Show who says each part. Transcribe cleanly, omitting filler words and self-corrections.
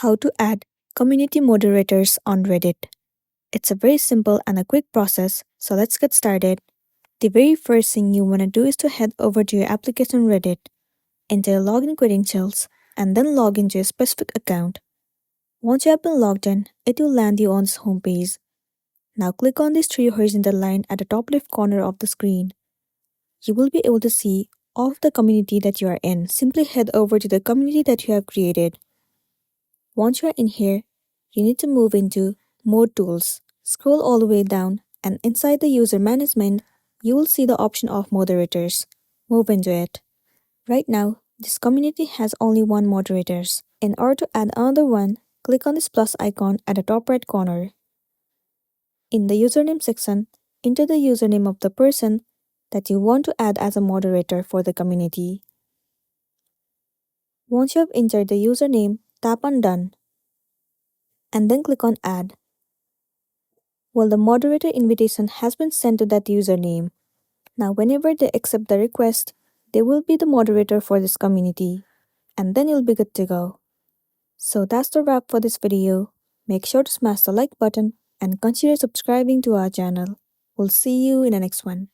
Speaker 1: How to add community moderators on Reddit. It's a very simple and a quick process, so let's get started. The very first thing you want to do is to head over to your application Reddit, enter your login credentials, and then log into your specific account. Once you have been logged in, it will land you on this homepage. Now click on this three horizontal line at the top left corner of the screen. You will be able to see all of the community that you are in. Simply head over to the community that you have created. Once you are in here, you need to move into More Tools. Scroll all the way down, and inside the User Management, you will see the option of Moderators. Move into it. Right now, this community has only one moderators. In order to add another one, click on this plus icon at the top right corner. In the username section, enter the username of the person that you want to add as a moderator for the community. Once you have entered the username, tap on Done, and then click on Add. Well, the moderator invitation has been sent to that username. Now, whenever they accept the request, they will be the moderator for this community, and then you'll be good to go. So that's the wrap for this video. Make sure to smash the like button and consider subscribing to our channel. We'll see you in the next one.